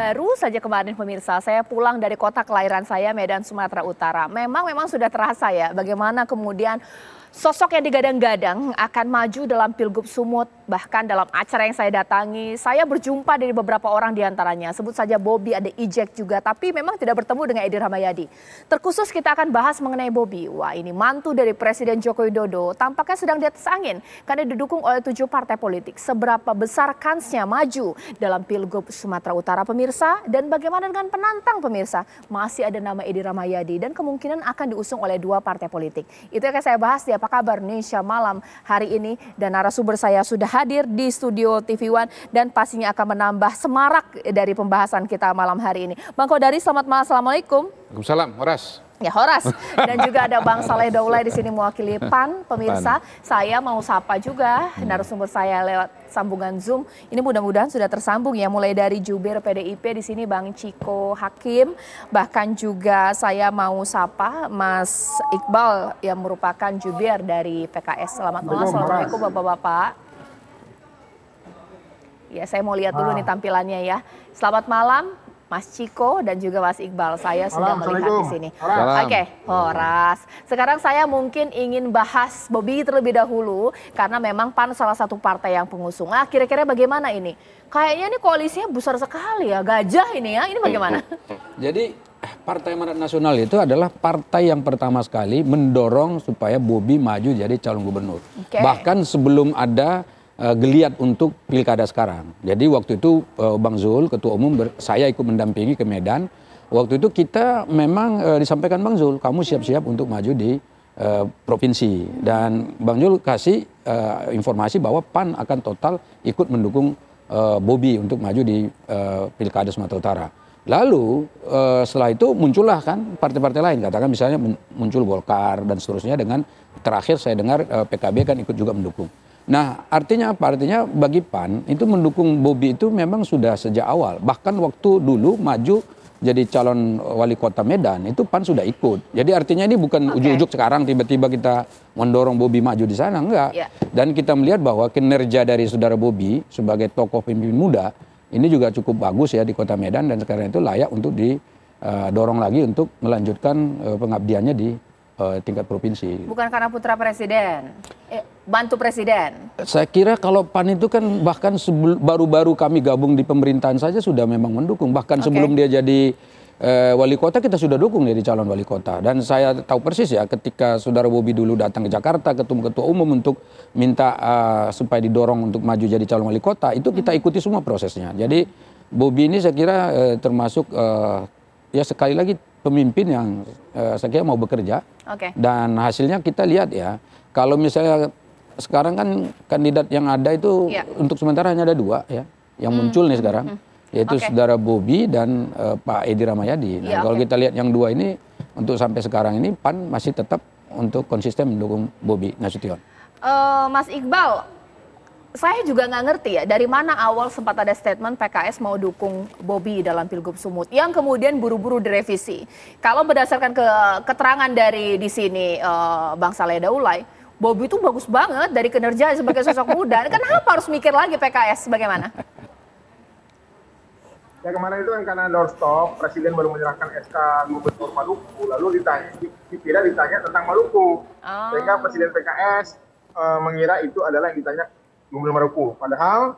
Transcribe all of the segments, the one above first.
Baru saja kemarin pemirsa, saya pulang dari kota kelahiran saya, Medan, Sumatera Utara. Memang sudah terasa ya bagaimana kemudian sosok yang digadang-gadang akan maju dalam Pilgub Sumut. Bahkan dalam acara yang saya datangi, saya berjumpa dari beberapa orang diantaranya. Sebut saja Bobi, ada Ijek juga, tapi memang tidak bertemu dengan Edi Rahmayadi. Terkhusus kita akan bahas mengenai Bobi. Wah, ini mantu dari Presiden Joko Widodo tampaknya sedang di atas angin karena didukung oleh 7 partai politik. Seberapa besar kansnya maju dalam Pilgub Sumatera Utara pemirsa, dan bagaimana dengan penantang pemirsa? Masih ada nama Edi Rahmayadi dan kemungkinan akan diusung oleh 2 partai politik. Itu yang akan saya bahas di Apa Kabar Indonesia Malam hari ini, dan narasumber saya sudah hadir di studio TV One dan pastinya akan menambah semarak dari pembahasan kita malam hari ini. Bang Kodari, selamat malam, assalamualaikum. Waalaikumsalam, Horas. Ya, Horas. Dan juga ada Bang Saleh Daulay di sini mewakili PAN. Pemirsa, saya mau sapa juga narasumber saya lewat sambungan Zoom. Ini mudah-mudahan sudah tersambung ya, mulai dari jubir PDIP di sini Bang Ciko Hakim. Bahkan juga saya mau sapa Mas Iqbal yang merupakan jubir dari PKS. Selamat malam, assalamualaikum Bapak-bapak. Ya, saya mau lihat dulu nih tampilannya ya. Selamat malam Mas Ciko dan juga Mas Iqbal. Saya sudah melihat di sini. Oke, Horas. Sekarang saya mungkin ingin bahas Bobi terlebih dahulu karena memang PAN salah satu partai yang pengusung. Nah, kira-kira bagaimana ini? Kayaknya ini koalisinya besar sekali ya, gajah ini ya. Ini bagaimana? Jadi Partai Amanat Nasional itu adalah partai yang pertama sekali mendorong supaya Bobi maju jadi calon gubernur. Bahkan sebelum ada geliat untuk pilkada sekarang. Jadi waktu itu Bang Zul, Ketua Umum, saya ikut mendampingi ke Medan. Waktu itu kita memang disampaikan Bang Zul, kamu siap-siap untuk maju di provinsi. Dan Bang Zul kasih informasi bahwa PAN akan total ikut mendukung Bobi untuk maju di pilkada Sumatera Utara. Lalu setelah itu muncullah kan partai-partai lain, katakan misalnya muncul Golkar dan seterusnya, dengan terakhir saya dengar PKB kan ikut juga mendukung. Nah, artinya apa? Artinya bagi PAN itu mendukung Bobi itu memang sudah sejak awal. Bahkan waktu dulu maju jadi calon wali kota Medan itu PAN sudah ikut. Jadi artinya ini bukan ujuk-ujuk sekarang tiba-tiba kita mendorong Bobi maju di sana, enggak. Dan kita melihat bahwa kinerja dari saudara Bobi sebagai tokoh pemimpin muda ini juga cukup bagus ya di kota Medan, dan sekarang itu layak untuk didorong lagi untuk melanjutkan pengabdiannya di tingkat provinsi. Bukan karena putra presiden, bantu presiden. Saya kira kalau PAN itu kan bahkan baru-baru kami gabung di pemerintahan saja sudah memang mendukung. Bahkan sebelum dia jadi wali kota kita sudah dukung dia di calon wali kota. Dan saya tahu persis ya ketika saudara Bobi dulu datang ke Jakarta ketemu ketua umum untuk minta supaya didorong untuk maju jadi calon wali kota, itu kita ikuti semua prosesnya. Jadi Bobi ini saya kira termasuk ya sekali lagi pemimpin yang saya kira mau bekerja. Dan hasilnya kita lihat ya, kalau misalnya sekarang kan kandidat yang ada itu untuk sementara hanya ada 2 ya yang muncul nih sekarang, yaitu saudara Bobi dan Pak Edi Rahmayadi. Nah, kalau kita lihat yang 2 ini untuk sampai sekarang ini PAN masih tetap untuk konsisten mendukung Bobi Nasution. Mas Iqbal, saya juga nggak ngerti ya, dari mana awal sempat ada statement PKS mau dukung Bobi dalam Pilgub Sumut yang kemudian buru-buru direvisi. Kalau berdasarkan keterangan dari di sini Bang Saleh Daulay, Bobi itu bagus banget dari kinerja sebagai sosok muda. Kenapa harus mikir lagi PKS bagaimana? Ya, kemarin itu kan karena doorstop, Presiden baru menyerahkan SK Gubernur Maluku, lalu ditanya tentang Maluku. Sehingga Presiden PKS mengira itu adalah yang ditanya Gubernur Maluku. Padahal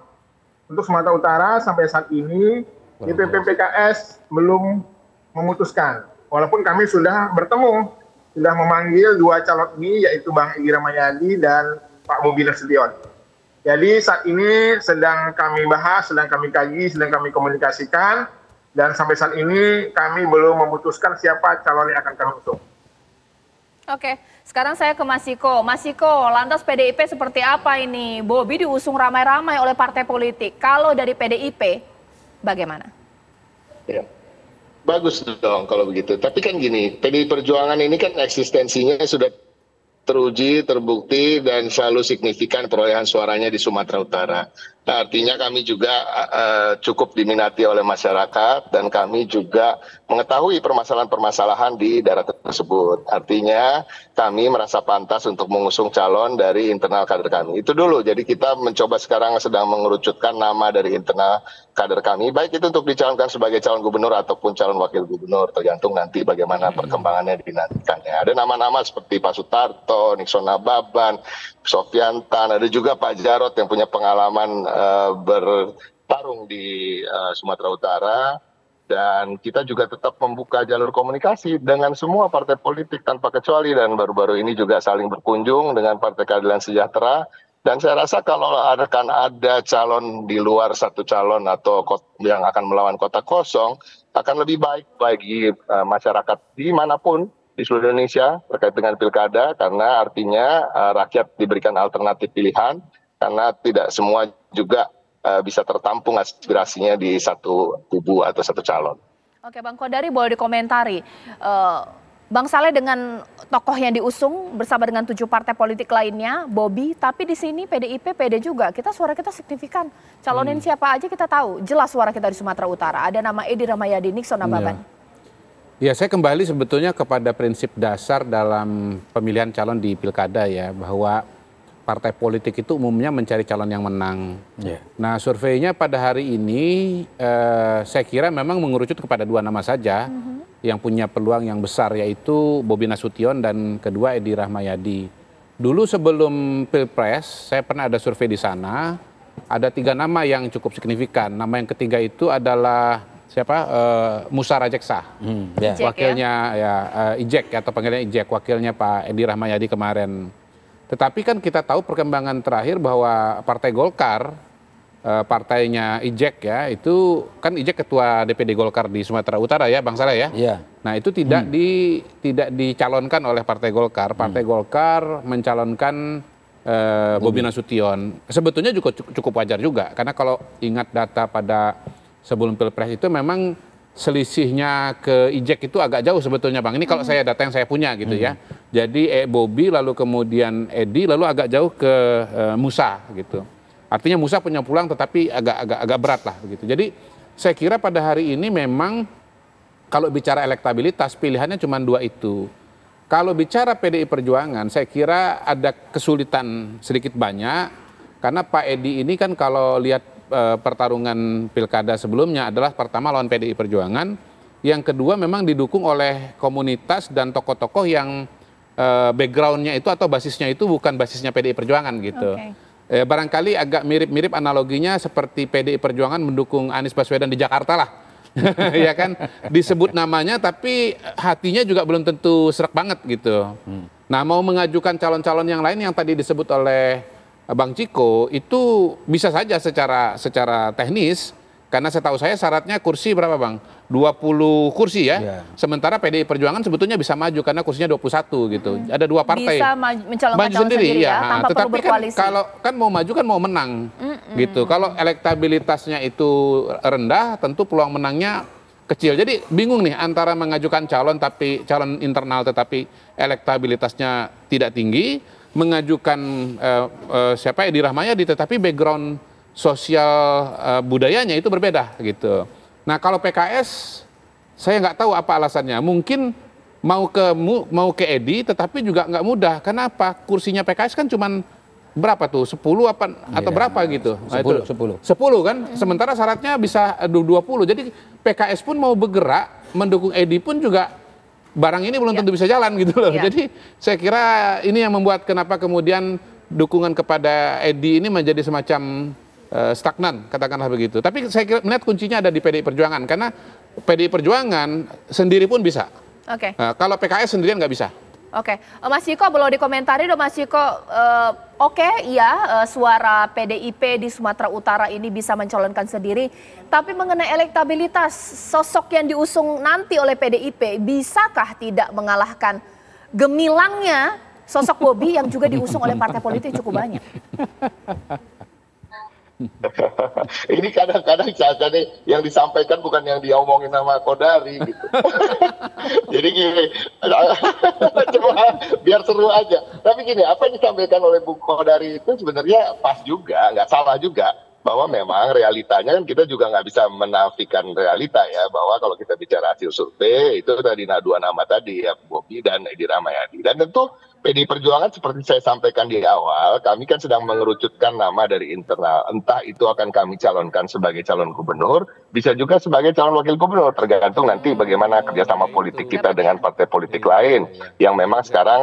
untuk Sumatera Utara sampai saat ini DPP PKS belum memutuskan. Walaupun kami sudah bertemu, sudah memanggil 2 calon ini, yaitu Bang Edi Rahmayadi dan Pak Bobi Nasution. Jadi saat ini sedang kami bahas, sedang kami kaji, sedang kami komunikasikan, dan sampai saat ini kami belum memutuskan siapa calon yang akan kami usung. Oke, sekarang saya ke Mas Ciko. Mas Ciko, lantas PDIP seperti apa ini? Bobi diusung ramai-ramai oleh partai politik. Kalau dari PDIP, bagaimana? Ya, bagus dong kalau begitu. Tapi kan gini, PDI Perjuangan ini kan eksistensinya sudah teruji, terbukti, dan selalu signifikan perolehan suaranya di Sumatera Utara. Nah, artinya kami juga cukup diminati oleh masyarakat dan kami juga mengetahui permasalahan-permasalahan di daerah tersebut. Artinya kami merasa pantas untuk mengusung calon dari internal kader kami. Itu dulu. Jadi kita mencoba sekarang sedang mengerucutkan nama dari internal kader kami, baik itu untuk dicalonkan sebagai calon gubernur ataupun calon wakil gubernur, tergantung nanti bagaimana perkembangannya dinantikan. Ada nama-nama seperti Pak Sutarto, Nixon Nababan, Sofyan Tan, ada juga Pak Jarod yang punya pengalaman bertarung di Sumatera Utara, dan kita juga tetap membuka jalur komunikasi dengan semua partai politik tanpa kecuali, dan baru-baru ini juga saling berkunjung dengan Partai Keadilan Sejahtera. Dan saya rasa kalau akan ada calon di luar satu calon atau yang akan melawan kota kosong, akan lebih baik bagi masyarakat dimanapun di seluruh Indonesia terkait dengan pilkada, karena artinya rakyat diberikan alternatif pilihan, karena tidak semua juga bisa tertampung aspirasinya di satu kubu atau satu calon. Oke, Bang Kodari, boleh dikomentari. Bang Saleh dengan tokoh yang diusung bersama dengan 7 partai politik lainnya, Bobi, tapi di sini PDIP, PD juga. Suara kita signifikan. Calonin siapa aja kita tahu. Jelas suara kita di Sumatera Utara. Ada nama Edi Rahmayadi, Nixon Nababan. Ya, saya kembali sebetulnya kepada prinsip dasar dalam pemilihan calon di pilkada ya, bahwa partai politik itu umumnya mencari calon yang menang. Nah, surveinya pada hari ini saya kira memang mengerucut kepada 2 nama saja yang punya peluang yang besar, yaitu Bobi Nasution dan kedua Edi Rahmayadi. Dulu sebelum Pilpres, saya pernah ada survei di sana, ada 3 nama yang cukup signifikan. Nama yang ketiga itu adalah siapa? Musa Rajeksa, wakilnya Ijek atau panggilannya Ijek, wakilnya Pak Edi Rahmayadi kemarin. Tetapi kan kita tahu perkembangan terakhir bahwa Partai Golkar, partainya Ijek ya, itu kan Ijek ketua DPD Golkar di Sumatera Utara ya, Bang Saleh ya. Nah, itu tidak dicalonkan oleh Partai Golkar. Partai Golkar mencalonkan Bobi Nasution. Sebetulnya juga cukup wajar juga, karena kalau ingat data pada sebelum Pilpres itu memang selisihnya ke Ijek itu agak jauh sebetulnya, Bang. Ini kalau saya data yang saya punya gitu ya. Jadi Bobi lalu kemudian Edi lalu agak jauh ke Musa gitu. Artinya Musa punya peluang tetapi agak berat lah begitu. Jadi saya kira pada hari ini memang kalau bicara elektabilitas pilihannya cuma 2 itu. Kalau bicara PDI Perjuangan saya kira ada kesulitan sedikit banyak, karena Pak Edi ini kan kalau lihat pertarungan pilkada sebelumnya adalah pertama lawan PDI Perjuangan, yang kedua memang didukung oleh komunitas dan tokoh-tokoh yang backgroundnya itu atau basisnya itu bukan basisnya PDI Perjuangan gitu. Barangkali agak mirip-mirip analoginya seperti PDI Perjuangan mendukung Anies Baswedan di Jakarta lah. Ya kan, disebut namanya tapi hatinya juga belum tentu serak banget gitu. Nah, mau mengajukan calon-calon yang lain yang tadi disebut oleh Bang Ciko itu bisa saja secara teknis, karena setahu saya syaratnya kursi berapa, Bang? 20 kursi ya. Sementara PDI Perjuangan sebetulnya bisa maju karena kursinya 21 gitu. Ada 2 partai. Bisa mencalonkan calon sendiri ya, tanpa tetapi perlu berkoalisi. Kalau kan mau maju kan mau menang gitu. Kalau elektabilitasnya itu rendah, tentu peluang menangnya kecil. Jadi bingung nih antara mengajukan calon internal tetapi elektabilitasnya tidak tinggi, mengajukan siapa Edi Rahmayadi tetapi background sosial budayanya itu berbeda gitu. Nah, kalau PKS saya nggak tahu apa alasannya. Mungkin mau ke Edi tetapi juga nggak mudah. Kenapa? Kursinya PKS kan cuman berapa tuh? 10 atau berapa gitu? 10 kan? Sementara syaratnya bisa 20. Jadi PKS pun mau bergerak mendukung Edi pun juga barang ini belum tentu bisa jalan gitu loh. Jadi saya kira ini yang membuat kenapa kemudian dukungan kepada Edi ini menjadi semacam stagnan, katakanlah begitu. Tapi saya kira melihat kuncinya ada di PDI Perjuangan, karena PDI Perjuangan sendiri pun bisa. Nah, kalau PKS sendirian nggak bisa. Mas Ciko belum dikomentari dong, Mas Ciko. Suara PDIP di Sumatera Utara ini bisa mencalonkan sendiri. Tapi mengenai elektabilitas sosok yang diusung nanti oleh PDIP, bisakah tidak mengalahkan gemilangnya sosok Bobi yang juga diusung oleh partai politik cukup banyak? Ini kadang-kadang saja yang disampaikan bukan yang diomongin sama Kodari gitu. Jadi gini, cuma biar seru aja. Tapi gini, apa yang disampaikan oleh Bung Kodari itu sebenarnya pas juga, nggak salah juga. bahwa memang realitanya kan kita juga nggak bisa menafikan realita ya, bahwa kalau kita bicara hasil survei itu tadi dua nama tadi ya, Bobi dan Edi Rahmayadi. Dan tentu PDI Perjuangan seperti saya sampaikan di awal, kami kan sedang mengerucutkan nama dari internal. Entah itu akan kami calonkan sebagai calon gubernur, bisa juga sebagai calon wakil gubernur, tergantung nanti bagaimana kerjasama politik kita dengan partai politik lain yang memang sekarang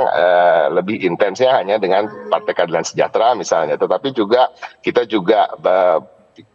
lebih intensnya hanya dengan Partai Keadilan Sejahtera misalnya. Tetapi juga kita juga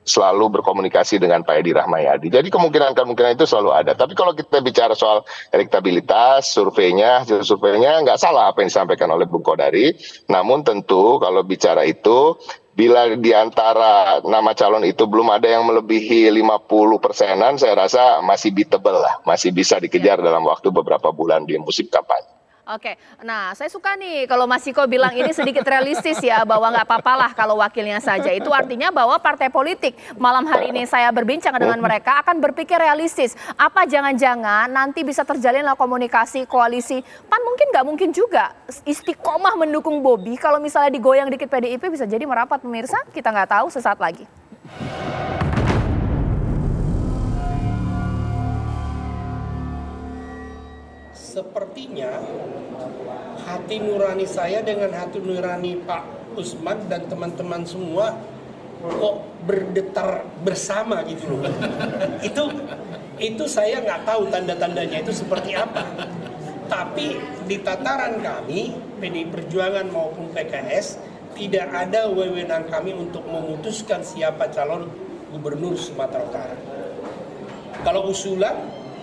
selalu berkomunikasi dengan Pak Edi Rahmayadi. Jadi kemungkinan-kemungkinan itu selalu ada. Tapi kalau kita bicara soal elektabilitas, hasil surveinya nggak salah apa yang disampaikan oleh Bung Kodari. Namun tentu kalau bicara itu, bila di antara nama calon itu belum ada yang melebihi 50%-an, saya rasa masih beatable lah. Masih bisa dikejar dalam waktu beberapa bulan di musim kampanye. Oke, nah saya suka nih kalau Mas Ciko bilang ini sedikit realistis ya, bahwa nggak apa-apalah kalau wakilnya saja. Itu artinya bahwa partai politik malam hari ini saya berbincang dengan mereka akan berpikir realistis. Apa jangan-jangan nanti bisa terjalinlah komunikasi koalisi PAN, mungkin nggak mungkin juga istiqomah mendukung Bobi, kalau misalnya digoyang dikit PDIP bisa jadi merapat, pemirsa. Kita nggak tahu, sesaat lagi. Sepertinya hati nurani saya dengan hati nurani Pak Usman dan teman-teman semua kok berdetar bersama gitu loh. Itu saya nggak tahu tanda-tandanya itu seperti apa. Tapi di tataran kami, PDI Perjuangan maupun PKS, tidak ada wewenang kami untuk memutuskan siapa calon gubernur Sumatera Utara. Kalau usulan,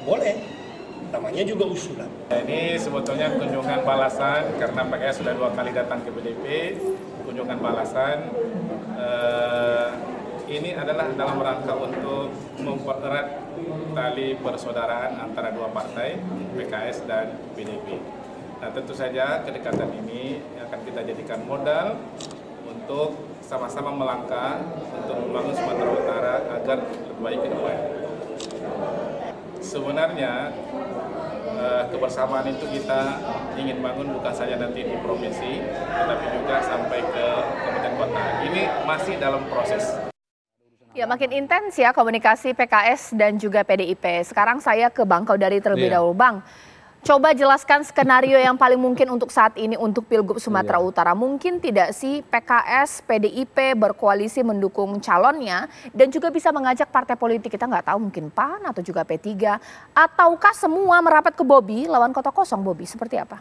boleh. Namanya juga usulan. Ini sebetulnya kunjungan balasan karena PKS sudah 2 kali datang ke PDIP. Kunjungan balasan ini adalah dalam rangka untuk mempererat tali persaudaraan antara dua partai, PKS dan PDIP. Nah, tentu saja kedekatan ini akan kita jadikan modal untuk sama-sama melangkah untuk membangun Sumatera Utara agar lebih baik ke depan. Sebenarnya kebersamaan itu kita ingin bangun bukan saja nanti di provinsi, tetapi juga sampai ke kabupaten kota. Ini masih dalam proses. Ya, makin intens ya komunikasi PKS dan juga PDIP. Sekarang saya ke Bang Kodari terlebih dahulu. Bang, coba jelaskan skenario yang paling mungkin untuk saat ini untuk Pilgub Sumatera Utara. Mungkin tidak sih PKS, PDIP berkoalisi mendukung calonnya dan juga bisa mengajak partai politik, kita nggak tahu mungkin PAN atau juga P3. Ataukah semua merapat ke Bobi lawan kota kosong Bobi? Seperti apa?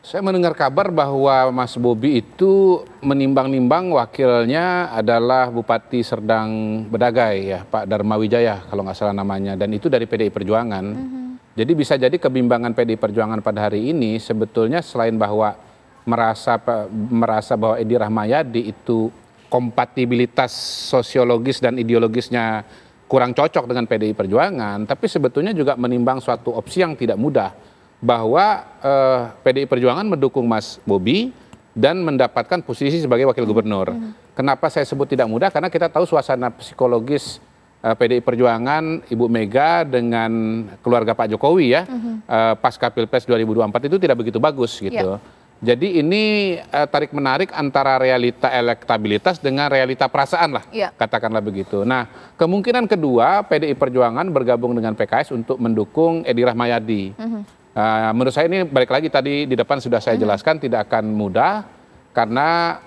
Saya mendengar kabar bahwa Mas Bobi itu menimbang-nimbang wakilnya adalah Bupati Serdang Bedagai ya, Pak Dharma Wijaya kalau nggak salah namanya. Dan itu dari PDI Perjuangan. Jadi bisa jadi kebimbangan PDI Perjuangan pada hari ini sebetulnya selain bahwa merasa bahwa Edi Rahmayadi itu kompatibilitas sosiologis dan ideologisnya kurang cocok dengan PDI Perjuangan, tapi sebetulnya juga menimbang suatu opsi yang tidak mudah bahwa PDI Perjuangan mendukung Mas Bobi dan mendapatkan posisi sebagai wakil gubernur. Kenapa saya sebut tidak mudah? Karena kita tahu suasana psikologis PDI Perjuangan, Ibu Mega dengan keluarga Pak Jokowi ya, pasca Pilpres 2024 itu tidak begitu bagus gitu. Jadi ini tarik-menarik antara realita elektabilitas dengan realita perasaan lah, katakanlah begitu. Nah, kemungkinan kedua PDI Perjuangan bergabung dengan PKS untuk mendukung Edi Rahmayadi. Menurut saya ini balik lagi tadi di depan sudah saya jelaskan tidak akan mudah karena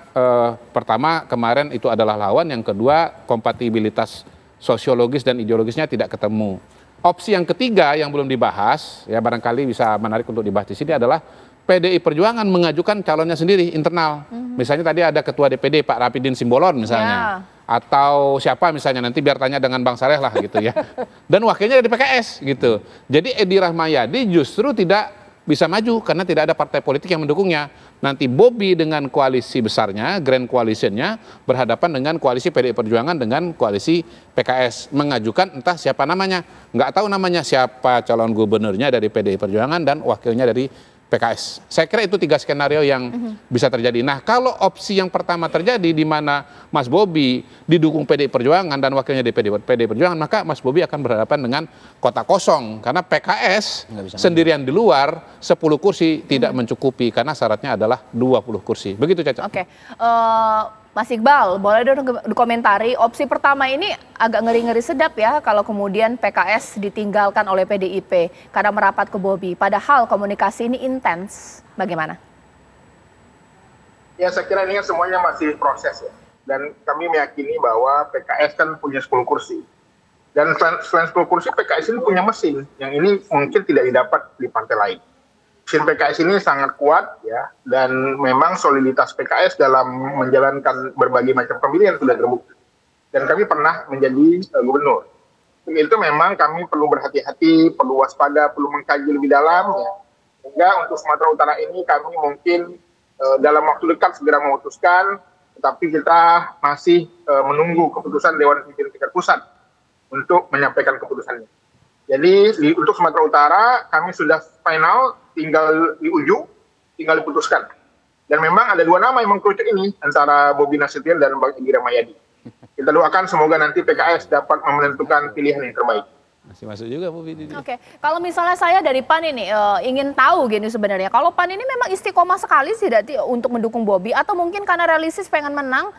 pertama kemarin itu adalah lawan, yang kedua kompatibilitas sosiologis dan ideologisnya tidak ketemu. Opsi yang ketiga yang belum dibahas, ya barangkali bisa menarik untuk dibahas di sini adalah PDI Perjuangan mengajukan calonnya sendiri internal. Misalnya tadi ada Ketua DPD Pak Rapidin Simbolon misalnya. Atau siapa misalnya, nanti biar tanya dengan Bang Saleh lah gitu ya. Dan wakilnya dari PKS gitu. Jadi Edi Rahmayadi justru tidak bisa maju karena tidak ada partai politik yang mendukungnya. Nanti Bobi dengan koalisi besarnya, Grand Coalition-nya berhadapan dengan koalisi PDI Perjuangan dengan koalisi PKS. Mengajukan entah siapa namanya. Nggak tahu namanya siapa calon gubernurnya dari PDI Perjuangan dan wakilnya dari PKS. Saya kira itu 3 skenario yang bisa terjadi. Nah, kalau opsi yang pertama terjadi di mana Mas Bobi didukung PDI Perjuangan dan wakilnya di PDI Perjuangan, maka Mas Bobi akan berhadapan dengan kota kosong. Karena PKS sendirian di luar 10 kursi tidak mencukupi karena syaratnya adalah 20 kursi. Begitu Caca. Oke. Mas Iqbal, boleh dong dikomentari, opsi pertama ini agak ngeri-ngeri sedap ya kalau kemudian PKS ditinggalkan oleh PDIP karena merapat ke Bobi. Padahal komunikasi ini intens. Bagaimana? Ya saya kira ini kan semuanya masih proses ya. Dan kami meyakini bahwa PKS kan punya 10 kursi. Dan selain 10 kursi, PKS ini punya mesin yang ini mungkin tidak didapat di partai lain. Mesin PKS ini sangat kuat ya, dan memang soliditas PKS dalam menjalankan berbagai macam pemilihan sudah terbukti. Dan kami pernah menjadi gubernur. Itu memang kami perlu berhati-hati, perlu waspada, perlu mengkaji lebih dalam ya. Sehingga untuk Sumatera Utara ini kami mungkin dalam waktu dekat segera memutuskan, tetapi kita masih menunggu keputusan Dewan Pimpinan Tingkat Pusat untuk menyampaikan keputusannya. Jadi untuk Sumatera Utara kami sudah final, tinggal di ujung, tinggal diputuskan. Dan memang ada 2 nama yang mengkerucut ini antara Bobi Nasution dan Bang Edi Rahmayadi. Kita doakan semoga nanti PKS dapat menentukan pilihan yang terbaik. Masih masuk juga Bobi. Oke, kalau misalnya saya dari PAN ini ingin tahu gini sebenarnya, kalau PAN ini memang istiqomah sekali sih untuk mendukung Bobi, atau mungkin karena realistis pengen menang,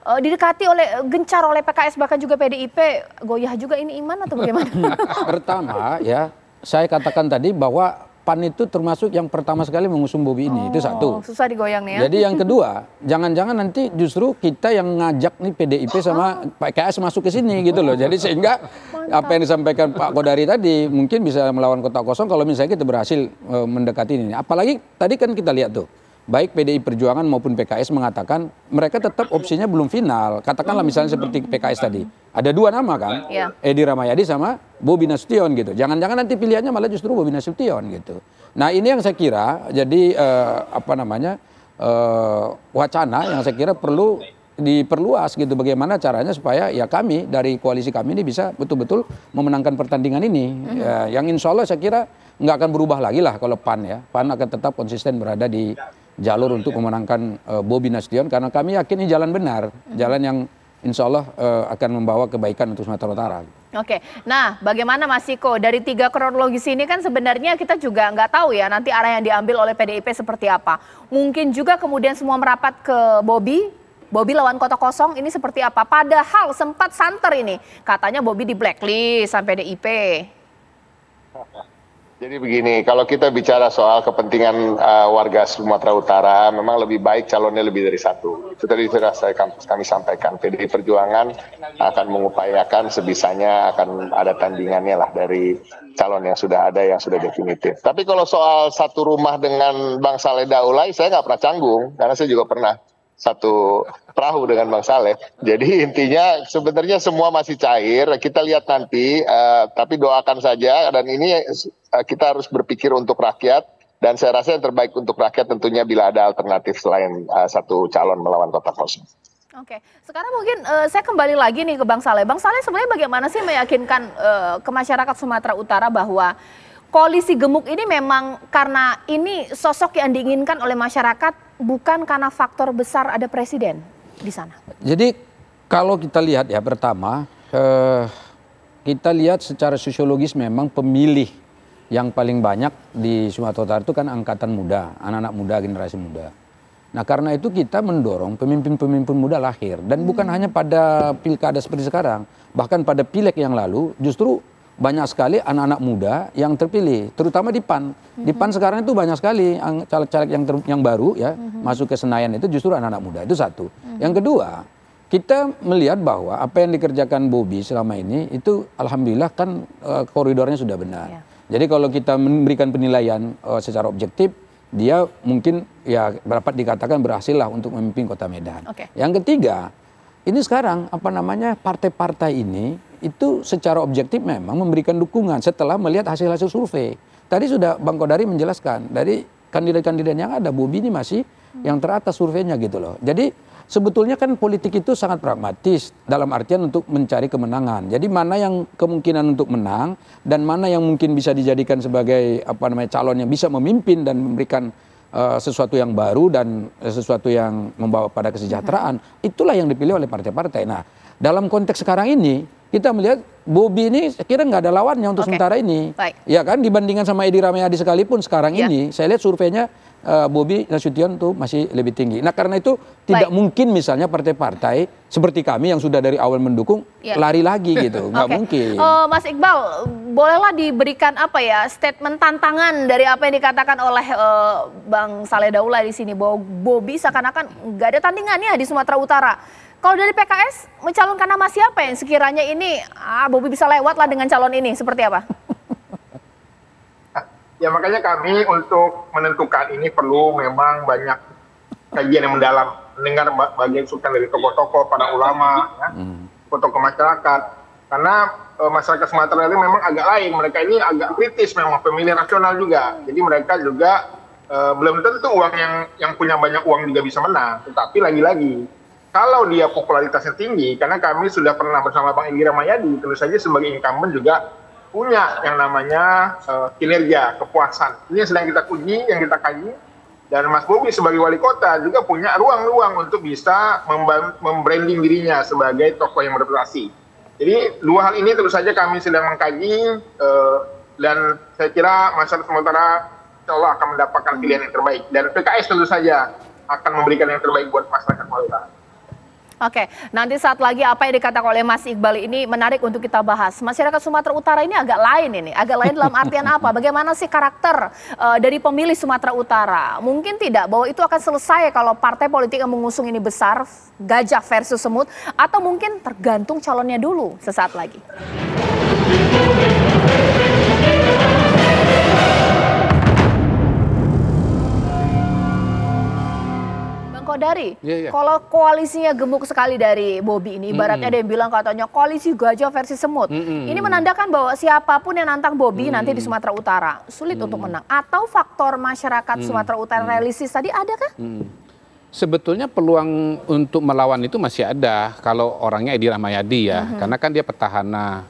didekati gencar oleh PKS bahkan juga PDIP, goyah juga ini iman atau bagaimana? Pertama ya, saya katakan tadi bahwa PAN itu termasuk yang pertama sekali mengusung Bobi ini, itu satu. Susah digoyang nih ya. Jadi yang kedua, jangan-jangan nanti justru kita yang ngajak nih PDIP sama PKS masuk ke sini gitu loh. Jadi sehingga apa yang disampaikan Pak Kodari tadi mungkin bisa melawan kotak kosong kalau misalnya kita berhasil mendekati ini. Apalagi tadi kan kita lihat tuh, baik PDI Perjuangan maupun PKS mengatakan mereka tetap opsinya belum final. Katakanlah misalnya seperti PKS tadi. Ada 2 nama kan, Edi Rahmayadi sama Bobi Nasution gitu. Jangan-jangan nanti pilihannya malah justru Bobi Nasution gitu. Nah ini yang saya kira jadi wacana yang saya kira perlu diperluas gitu. Bagaimana caranya supaya ya kami dari koalisi kami ini bisa betul-betul memenangkan pertandingan ini. Yang insya Allah saya kira nggak akan berubah lagi lah kalau PAN ya. PAN akan tetap konsisten berada di jalur untuk memenangkan Bobi Nasution karena kami yakin ini jalan benar, jalan yang insya Allah akan membawa kebaikan untuk Sumatera Utara. Oke, nah bagaimana Mas Ciko, dari 3 kronologis ini kan sebenarnya kita juga nggak tahu ya nanti arah yang diambil oleh PDIP seperti apa. Mungkin juga kemudian semua merapat ke Bobi lawan kotak kosong ini seperti apa. Padahal sempat santer ini, katanya Bobi di blacklist sampai PDIP. Jadi begini, kalau kita bicara soal kepentingan warga Sumatera Utara, memang lebih baik calonnya lebih dari 1. Itu tadi sudah kami sampaikan, PDI Perjuangan akan mengupayakan sebisanya akan ada tandingannya lah dari calon yang sudah ada, yang sudah definitif. Tapi kalau soal satu rumah dengan Bang Saleh Daulay, saya nggak pernah canggung, karena saya juga pernah satu perahu dengan Bang Saleh. Jadi intinya sebenarnya semua masih cair. Kita lihat nanti, tapi doakan saja. Dan ini kita harus berpikir untuk rakyat. Dan saya rasa yang terbaik untuk rakyat tentunya bila ada alternatif selain satu calon melawan kotak kosong. Oke, sekarang mungkin saya kembali lagi nih ke Bang Saleh. Bang Saleh sebenarnya bagaimana sih meyakinkan ke masyarakat Sumatera Utara bahwa koalisi gemuk ini memang karena ini sosok yang diinginkan oleh masyarakat, bukan karena faktor besar ada presiden di sana. Jadi kalau kita lihat ya, pertama kita lihat secara sosiologis memang pemilih yang paling banyak di Sumatera Utara itu kan angkatan muda, anak-anak muda, generasi muda. Nah karena itu kita mendorong pemimpin-pemimpin muda lahir. Dan bukan hanya pada pilkada seperti sekarang, bahkan pada pileg yang lalu justru banyak sekali anak-anak muda yang terpilih, terutama di PAN. Di PAN sekarang itu banyak sekali caleg-caleg yang baru ya masuk ke Senayan itu justru anak-anak muda. Itu satu. Yang kedua, kita melihat bahwa apa yang dikerjakan Bobi selama ini itu alhamdulillah kan koridornya sudah benar. Jadi kalau kita memberikan penilaian secara objektif, dia mungkin ya dapat dikatakan berhasil lah untuk memimpin Kota Medan. Yang ketiga, ini sekarang apa namanya partai-partai ini itu secara objektif memang memberikan dukungan setelah melihat hasil-hasil survei. Tadi sudah Bang Kodari menjelaskan, dari kandidat-kandidat yang ada, Bobi ini masih yang teratas surveinya gitu loh. Jadi sebetulnya kan politik itu sangat pragmatis dalam artian untuk mencari kemenangan. Jadi mana yang kemungkinan untuk menang dan mana yang mungkin bisa dijadikan sebagai apa namanya calon yang bisa memimpin dan memberikan sesuatu yang baru dan sesuatu yang membawa pada kesejahteraan, itulah yang dipilih oleh partai-partai. Nah, dalam konteks sekarang ini kita melihat Bobi ini saya kira nggak ada lawannya untuk sementara ini. Ya kan, dibandingkan sama Edi Rahmayadi sekalipun sekarang ini saya lihat surveinya Bobi Nasution tuh masih lebih tinggi. Nah karena itu tidak mungkin misalnya partai-partai seperti kami yang sudah dari awal mendukung lari lagi gitu, nggak mungkin. Mas Iqbal, bolehlah diberikan apa ya statement tantangan dari apa yang dikatakan oleh Bang Saleh Daulay di sini bahwa Bobi seakan-akan nggak ada tandingannya di Sumatera Utara. Kalau dari PKS mencalonkan nama siapa yang sekiranya ini Bobi bisa lewat lah dengan calon ini, seperti apa? Ya makanya kami untuk menentukan ini perlu memang banyak kajian yang mendalam, mendengar bagian sultan dari tokoh-tokoh, para ulama, tokoh-tokoh masyarakat. Karena masyarakat Sumatera itu memang agak lain, mereka ini agak kritis memang, pemilih rasional juga. Jadi mereka juga belum tentu yang punya banyak uang juga bisa menang. Tetapi lagi-lagi, kalau dia popularitasnya tinggi, karena kami sudah pernah bersama Bang Egy Rahmayadi, tentu saja sebagai incumbent juga punya yang namanya kinerja, kepuasan. Ini yang sedang kita uji, yang kita kaji. Dan Mas Bobi sebagai wali kota juga punya ruang-ruang untuk bisa membranding dirinya sebagai tokoh yang berprestasi. Jadi dua hal ini tentu saja kami sedang mengkaji, dan saya kira masyarakat Sumatera insya Allah akan mendapatkan pilihan yang terbaik. Dan PKS tentu saja akan memberikan yang terbaik buat masyarakat Sumatera. Oke, nanti saat lagi apa yang dikatakan oleh Mas Iqbal ini menarik untuk kita bahas. Masyarakat Sumatera Utara ini agak lain agak lain dalam artian apa? Bagaimana sih karakter dari pemilih Sumatera Utara? Mungkin tidak bahwa itu akan selesai kalau partai politik yang mengusung ini besar, gajah versus semut, atau mungkin tergantung calonnya dulu sesaat lagi. Dari kalau koalisinya gemuk sekali dari Bobi ini, ibaratnya ada yang bilang katanya koalisi gajah versi semut. Ini menandakan bahwa siapapun yang nantang Bobi nanti di Sumatera Utara sulit untuk menang. Atau faktor masyarakat Sumatera Utara realistis tadi ada kah? Sebetulnya peluang untuk melawan itu masih ada kalau orangnya Edi Rahmayadi ya, karena kan dia petahana.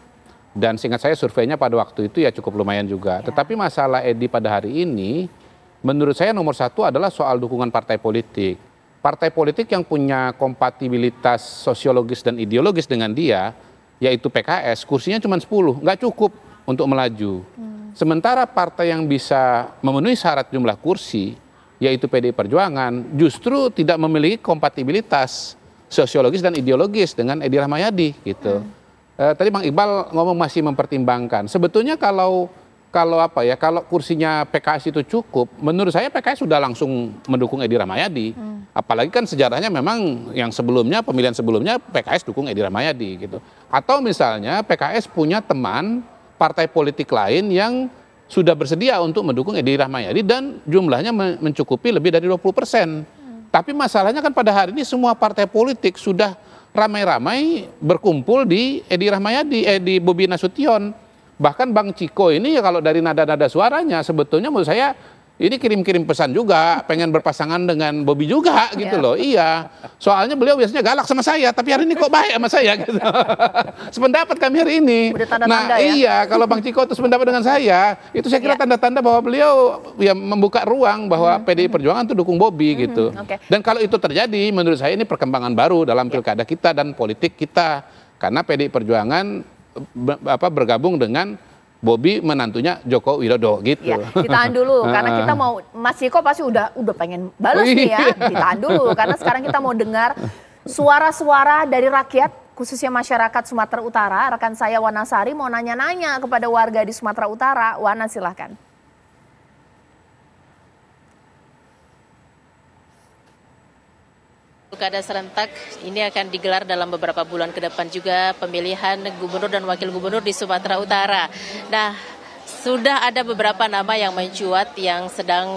Dan seingat saya surveinya pada waktu itu ya cukup lumayan juga. Tetapi masalah Edi pada hari ini, menurut saya nomor satu adalah soal dukungan partai politik. Partai politik yang punya kompatibilitas sosiologis dan ideologis dengan dia, yaitu PKS, kursinya cuma 10, nggak cukup untuk melaju. Sementara partai yang bisa memenuhi syarat jumlah kursi, yaitu PDI Perjuangan, justru tidak memiliki kompatibilitas sosiologis dan ideologis dengan Edi Rahmayadi gitu. Tadi Bang Iqbal ngomong masih mempertimbangkan. Sebetulnya kalau kursinya PKS itu cukup, menurut saya PKS sudah langsung mendukung Edi Rahmayadi. Apalagi kan sejarahnya memang yang sebelumnya, pemilihan sebelumnya PKS dukung Edi Rahmayadi gitu. Atau misalnya PKS punya teman partai politik lain yang sudah bersedia untuk mendukung Edi Rahmayadi dan jumlahnya mencukupi lebih dari 20%. Tapi masalahnya kan pada hari ini semua partai politik sudah ramai-ramai berkumpul di Edi Rahmayadi, di Bobi Nasution. Bahkan Bang Ciko ini ya kalau dari nada-nada suaranya sebetulnya menurut saya ini kirim-kirim pesan juga, pengen berpasangan dengan Bobi juga gitu loh. Iya, soalnya beliau biasanya galak sama saya, tapi hari ini kok baik sama saya gitu. Sependapat kami hari ini. Tanda-tanda, iya, kalau Bang Ciko itu sependapat dengan saya, itu saya kira tanda-tanda bahwa beliau ya membuka ruang bahwa PDI Perjuangan itu dukung Bobi gitu. Dan kalau itu terjadi, menurut saya ini perkembangan baru dalam pilkada kita dan politik kita. Karena PDI Perjuangan bergabung dengan Bobi menantunya Joko Widodo gitu. Ya, ditahan dulu karena kita mau, Mas Ciko pasti udah pengen balas nih ya. Ditahan dulu karena sekarang kita mau dengar suara-suara dari rakyat khususnya masyarakat Sumatera Utara. Rekan saya Wana Sari mau nanya-nanya kepada warga di Sumatera Utara. Wana silahkan. Pilkada serentak ini akan digelar dalam beberapa bulan ke depan juga pemilihan gubernur dan wakil gubernur di Sumatera Utara. Nah, sudah ada beberapa nama yang mencuat yang sedang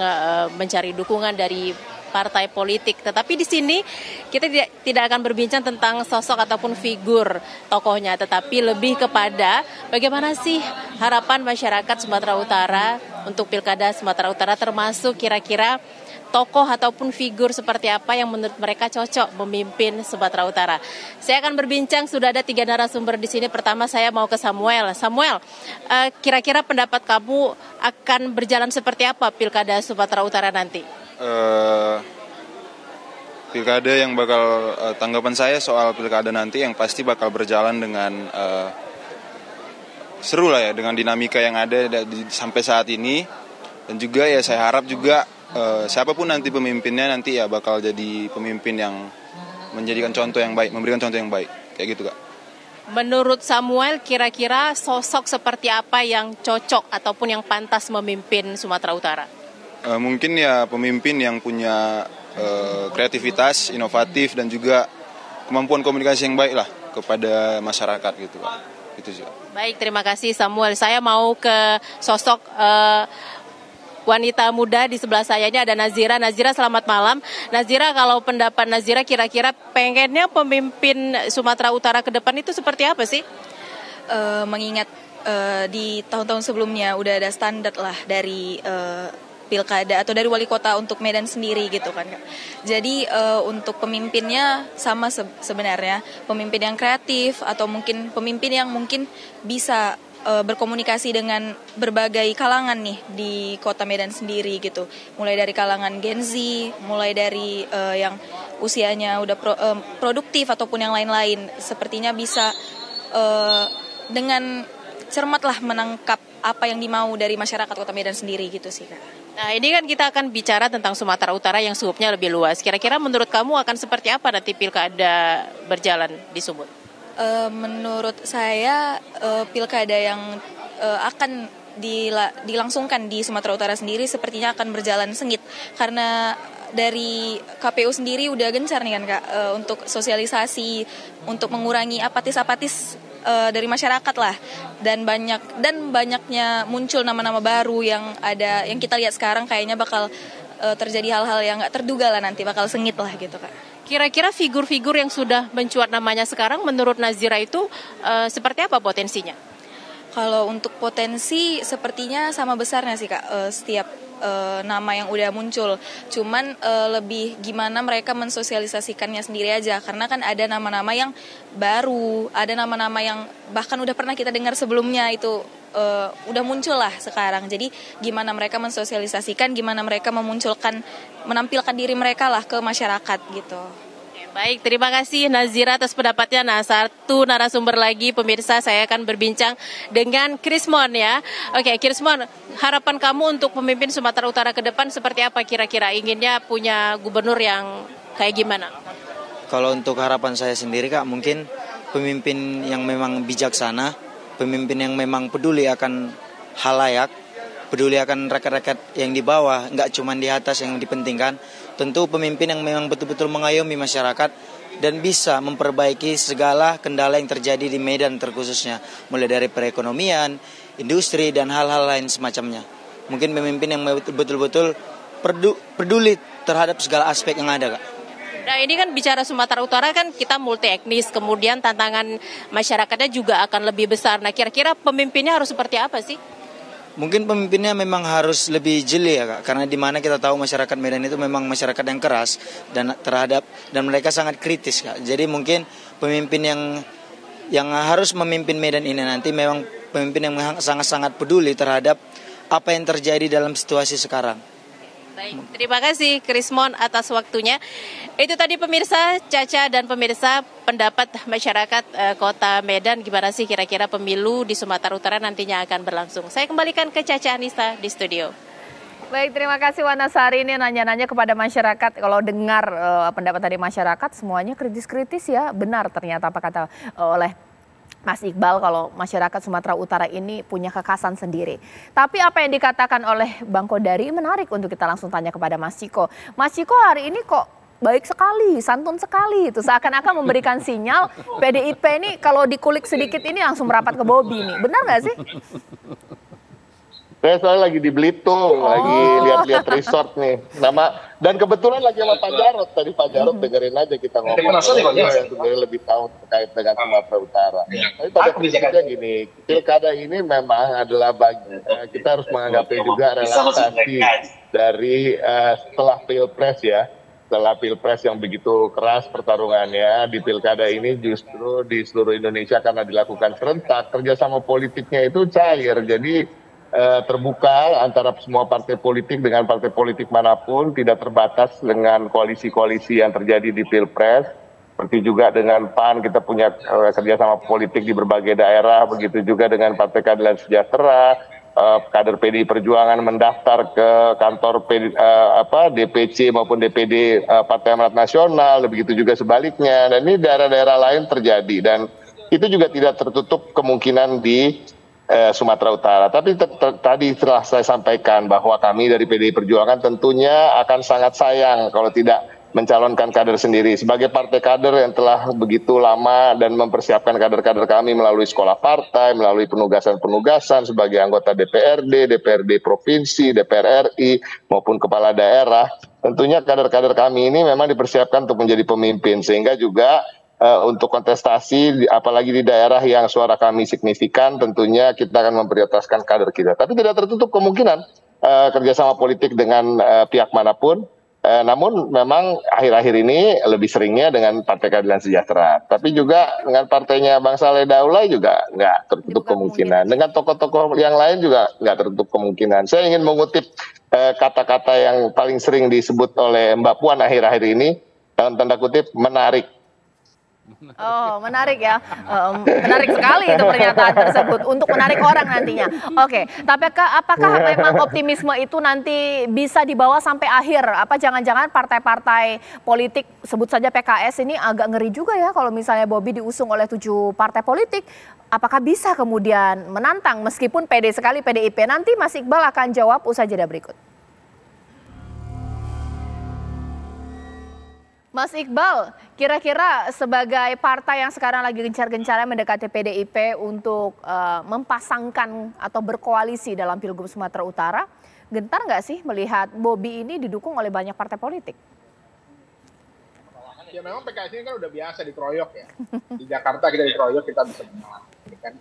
mencari dukungan dari partai politik. Tetapi di sini kita tidak akan berbincang tentang sosok ataupun figur tokohnya, tetapi lebih kepada bagaimana sih harapan masyarakat Sumatera Utara untuk Pilkada Sumatera Utara, termasuk kira-kira tokoh ataupun figur seperti apa yang menurut mereka cocok memimpin Sumatera Utara. Saya akan berbincang, sudah ada 3 narasumber di sini. Pertama saya mau ke Samuel. Samuel, kira-kira pendapat kamu akan berjalan seperti apa Pilkada Sumatera Utara nanti? Pilkada yang bakal, tanggapan saya soal Pilkada nanti yang pasti bakal berjalan dengan seru lah ya, dengan dinamika yang ada sampai saat ini. Dan juga ya saya harap juga siapapun nanti pemimpinnya nanti ya bakal jadi pemimpin yang menjadikan contoh yang baik, memberikan contoh yang baik, kayak gitu Kak. Menurut Samuel, kira-kira sosok seperti apa yang cocok ataupun yang pantas memimpin Sumatera Utara? Mungkin ya pemimpin yang punya kreativitas, inovatif, dan juga kemampuan komunikasi yang baik lah kepada masyarakat gitu Kak. Itu sih. Baik, terima kasih Samuel. Saya mau ke sosok wanita muda di sebelah saya. Ini ada Nazira. Nazira, selamat malam. Nazira, kalau pendapat Nazira kira-kira pengennya pemimpin Sumatera Utara ke depan itu seperti apa sih? Mengingat di tahun-tahun sebelumnya udah ada standar lah dari pilkada atau dari wali kota untuk Medan sendiri gitu kan Kak. Jadi untuk pemimpinnya sama sebenarnya, pemimpin yang kreatif atau mungkin pemimpin yang mungkin bisa berkomunikasi dengan berbagai kalangan nih di kota Medan sendiri gitu. Mulai dari kalangan Gen Z, mulai dari yang usianya udah produktif ataupun yang lain-lain. Sepertinya bisa dengan cermat lah menangkap apa yang dimau dari masyarakat kota Medan sendiri gitu sih Kak. Nah, ini kan kita akan bicara tentang Sumatera Utara yang skupnya lebih luas. Kira-kira menurut kamu akan seperti apa nanti pilkada berjalan di Sumut? Menurut saya pilkada yang akan dilangsungkan di Sumatera Utara sendiri sepertinya akan berjalan sengit. Karena dari KPU sendiri udah gencar nih kan Kak untuk sosialisasi, untuk mengurangi apatis-apatis dari masyarakat lah, dan banyaknya muncul nama-nama baru yang kita lihat sekarang kayaknya bakal terjadi hal-hal yang nggak terduga lah, nanti bakal sengit lah gitu Kak. Kira-kira figur-figur yang sudah mencuat namanya sekarang menurut Nazira itu seperti apa potensinya? Kalau untuk potensi sepertinya sama besarnya sih Kak, setiap nama yang udah muncul. Cuman lebih gimana mereka mensosialisasikannya sendiri aja. Karena kan ada nama-nama yang baru, ada nama-nama yang bahkan udah pernah kita dengar sebelumnya itu udah muncul lah sekarang. Jadi gimana mereka mensosialisasikan, gimana mereka menampilkan diri mereka lah ke masyarakat gitu. Baik, terima kasih Nazira atas pendapatnya. Nah, satu narasumber lagi pemirsa, saya akan berbincang dengan Krismon ya. Oke, Krismon, harapan kamu untuk pemimpin Sumatera Utara ke depan seperti apa kira-kira? Inginnya punya gubernur yang kayak gimana? Kalau untuk harapan saya sendiri Kak, mungkin pemimpin yang memang bijaksana, pemimpin yang memang peduli akan halayak, peduli akan rakyat-rakyat yang di bawah, nggak cuma di atas yang dipentingkan. Tentu pemimpin yang memang betul-betul mengayomi masyarakat dan bisa memperbaiki segala kendala yang terjadi di Medan terkhususnya, mulai dari perekonomian, industri, dan hal-hal lain semacamnya. Mungkin pemimpin yang betul-betul peduli terhadap segala aspek yang ada Kak. Nah, ini kan bicara Sumatera Utara kan kita multi etnis, kemudian tantangan masyarakatnya juga akan lebih besar. Nah, kira-kira pemimpinnya harus seperti apa sih? Mungkin pemimpinnya memang harus lebih jeli ya Kak, karena di mana kita tahu masyarakat Medan itu memang masyarakat yang keras dan mereka sangat kritis Kak. Jadi mungkin pemimpin yang harus memimpin Medan ini nanti memang pemimpin yang sangat-sangat peduli terhadap apa yang terjadi dalam situasi sekarang. Baik, terima kasih Krismon atas waktunya. Itu tadi pemirsa, Caca dan pemirsa, pendapat masyarakat Kota Medan gimana sih kira-kira pemilu di Sumatera Utara nantinya akan berlangsung. Saya kembalikan ke Caca Anissa di studio. Baik, terima kasih Wanasari. Ini nanya-nanya kepada masyarakat. Kalau dengar pendapat dari masyarakat semuanya kritis-kritis ya. Benar ternyata apa kata oleh Mas Iqbal, kalau masyarakat Sumatera Utara ini punya kekhasan sendiri. Tapi apa yang dikatakan oleh Bang Kodari menarik untuk kita langsung tanya kepada Mas Ciko. Mas Ciko, hari ini kok baik sekali, santun sekali. Itu seakan-akan memberikan sinyal PDIP ini kalau dikulik sedikit ini langsung merapat ke Bobi nih. Benar nggak sih? Saya soalnya lagi di Belitung, lagi lihat-lihat resort nih. Dan kebetulan lagi sama Pak Jarod. Tadi Pak Jarod dengerin aja kita ngomong. Yang sebenarnya lebih tahu terkait dengan Sumatera Utara. Tapi pada prinsipnya gini, pilkada ini memang adalah kita harus menganggapnya juga relaksasi dari setelah Pilpres ya. Setelah Pilpres yang begitu keras pertarungannya, di pilkada ini justru di seluruh Indonesia karena dilakukan serentak, kerjasama politiknya itu cair. Jadi terbuka antara semua partai politik dengan partai politik manapun, tidak terbatas dengan koalisi-koalisi yang terjadi di Pilpres. Seperti juga dengan PAN kita punya kerjasama politik di berbagai daerah, begitu juga dengan Partai Keadilan Sejahtera, kader PDI Perjuangan mendaftar ke kantor DPC maupun DPD Partai Amanat Nasional, begitu juga sebaliknya. Dan ini daerah-daerah lain terjadi, dan itu juga tidak tertutup kemungkinan di Sumatera Utara. Tapi tadi telah saya sampaikan bahwa kami dari PDI Perjuangan tentunya akan sangat sayang kalau tidak mencalonkan kader sendiri. Sebagai partai kader yang telah begitu lama dan mempersiapkan kader-kader kami melalui sekolah partai, melalui penugasan-penugasan sebagai anggota DPRD, DPRD Provinsi, DPR RI, maupun kepala daerah, tentunya kader-kader kami ini memang dipersiapkan untuk menjadi pemimpin, sehingga juga untuk kontestasi, apalagi di daerah yang suara kami signifikan, tentunya kita akan memprioritaskan kader kita. Tapi tidak tertutup kemungkinan kerjasama politik dengan pihak manapun. Namun memang akhir-akhir ini lebih seringnya dengan Partai Keadilan Sejahtera. Tapi juga dengan partainya Bang Saleh Daulay juga nggak tertutup kemungkinan. Dengan tokoh-tokoh yang lain juga nggak tertutup kemungkinan. Saya ingin mengutip kata-kata yang paling sering disebut oleh Mbak Puan akhir-akhir ini, dalam tanda kutip, menarik. Oh, menarik ya. Menarik sekali itu pernyataan tersebut untuk menarik orang nantinya. Oke, tapi apakah memang optimisme itu nanti bisa dibawa sampai akhir? Apa jangan-jangan partai-partai politik, sebut saja PKS ini agak ngeri juga ya kalau misalnya Bobi diusung oleh 7 partai politik. Apakah bisa kemudian menantang meskipun pede sekali PDIP? Nanti Mas Iqbal akan jawab usai jeda berikut. Mas Iqbal, kira-kira sebagai partai yang sekarang lagi gencar-gencarnya mendekati PDIP untuk mempasangkan atau berkoalisi dalam Pilgub Sumatera Utara, gentar nggak sih melihat Bobi ini didukung oleh banyak partai politik? Ya memang PKS ini kan udah biasa dikeroyok ya. Di Jakarta kita dikeroyok, kita bisa menang. Kan?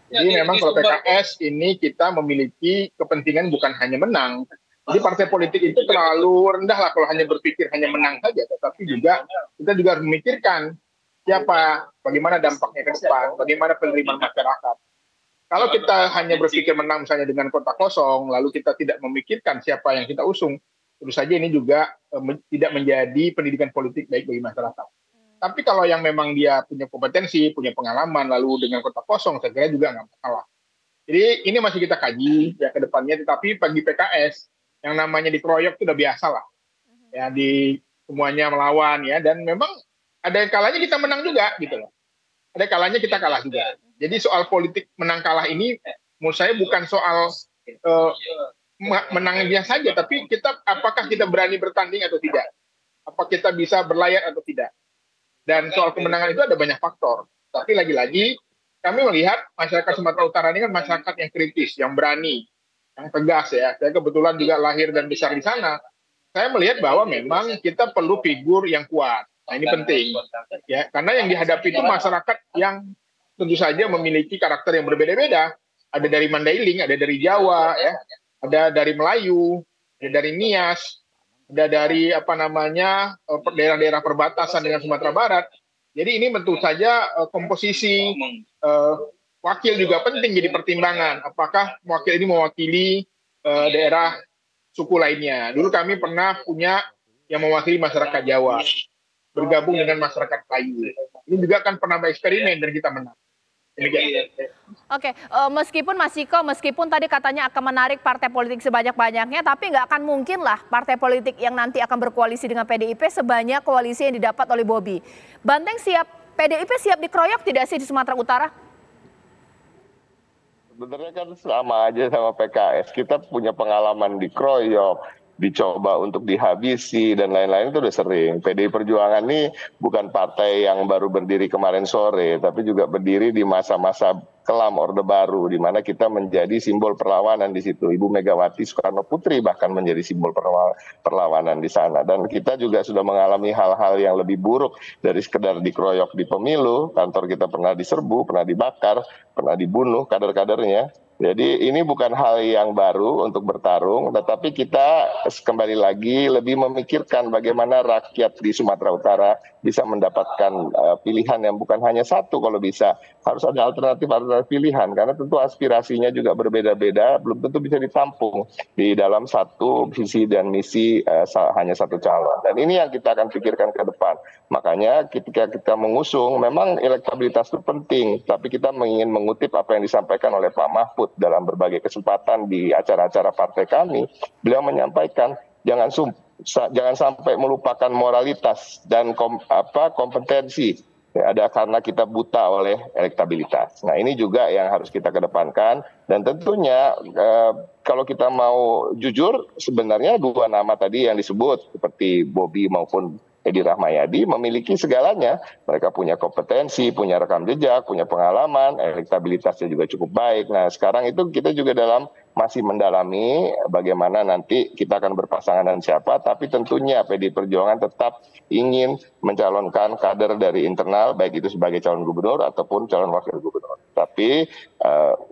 Jadi memang kalau PKS ini kita memiliki kepentingan bukan hanya menang. Jadi partai politik itu terlalu rendah lah kalau hanya berpikir hanya menang saja, tetapi juga kita juga harus memikirkan siapa, bagaimana dampaknya ke depan, bagaimana penerimaan masyarakat. Kalau kita hanya berpikir menang misalnya dengan kota kosong, lalu kita tidak memikirkan siapa yang kita usung, tentu saja ini juga tidak menjadi pendidikan politik baik bagi masyarakat. Tapi kalau yang memang dia punya kompetensi, punya pengalaman, lalu dengan kota kosong, saya kira juga nggak masalah. Jadi ini masih kita kaji ya ke depannya, tetapi bagi PKS, yang namanya dikeroyok itu udah biasa lah, ya di semuanya melawan ya, dan memang ada kalanya kita menang juga gitu loh, ada kalanya kita kalah juga. Jadi soal politik menang kalah ini menurut saya bukan soal menangnya saja, tapi apakah kita berani bertanding atau tidak, apa kita bisa berlayar atau tidak. Dan soal kemenangan itu ada banyak faktor, tapi lagi-lagi kami melihat masyarakat Sumatera Utara ini kan masyarakat yang kritis, yang berani, yang tegas ya. Saya kebetulan juga lahir dan besar di sana. Saya melihat bahwa memang kita perlu figur yang kuat. Nah, ini penting ya, karena yang dihadapi itu masyarakat yang tentu saja memiliki karakter yang berbeda-beda. Ada dari Mandailing, ada dari Jawa ya, ada dari Melayu, ada dari Nias, ada dari daerah-daerah perbatasan dengan Sumatera Barat. Jadi ini tentu saja komposisi wakil juga penting jadi pertimbangan. Apakah wakil ini mewakili daerah suku lainnya. Dulu kami pernah punya yang mewakili masyarakat Jawa, bergabung dengan masyarakat Melayu. Ini juga kan pernah bereksperimen dan kita menang. Oke, meskipun Mas Ciko, meskipun tadi katanya akan menarik partai politik sebanyak-banyaknya, tapi nggak akan mungkin lah partai politik yang nanti akan berkoalisi dengan PDIP sebanyak koalisi yang didapat oleh Bobi. Banteng siap, PDIP siap dikeroyok tidak sih di Sumatera Utara? Sebenarnya kan sama aja sama PKS. Kita punya pengalaman dikeroyok, dicoba untuk dihabisi, dan lain-lain itu udah sering. PDI Perjuangan ini bukan partai yang baru berdiri kemarin sore, tapi juga berdiri di masa-masa kelam Orde Baru, di mana kita menjadi simbol perlawanan di situ. Ibu Megawati Soekarno Putri bahkan menjadi simbol perlawanan di sana. Dan kita juga sudah mengalami hal-hal yang lebih buruk dari sekedar dikeroyok di pemilu. Kantor kita pernah diserbu, pernah dibakar, pernah dibunuh kader-kadernya. Jadi ini bukan hal yang baru untuk bertarung, tetapi kita kembali lagi lebih memikirkan bagaimana rakyat di Sumatera Utara bisa mendapatkan pilihan yang bukan hanya satu kalau bisa. Harus ada alternatif pilihan, karena tentu aspirasinya juga berbeda-beda, belum tentu bisa ditampung di dalam satu visi dan misi hanya satu calon. Dan ini yang kita akan pikirkan ke depan. Makanya ketika kita mengusung, memang elektabilitas itu penting, tapi kita ingin mengutip apa yang disampaikan oleh Pak Mahfud. Mahfud dalam berbagai kesempatan di acara-acara partai kami, beliau menyampaikan jangan sampai melupakan moralitas dan kompetensi. Ada karena kita buta oleh elektabilitas. Nah, ini juga yang harus kita kedepankan, dan tentunya kalau kita mau jujur, sebenarnya dua nama tadi yang disebut seperti Bobi maupun Edi Rahmayadi memiliki segalanya. Mereka punya kompetensi, punya rekam jejak, punya pengalaman, elektabilitasnya juga cukup baik. Nah, sekarang itu kita juga masih mendalami bagaimana nanti kita akan berpasangan dengan siapa, tapi tentunya PDI Perjuangan tetap ingin mencalonkan kader dari internal, baik itu sebagai calon gubernur ataupun calon wakil gubernur. Tapi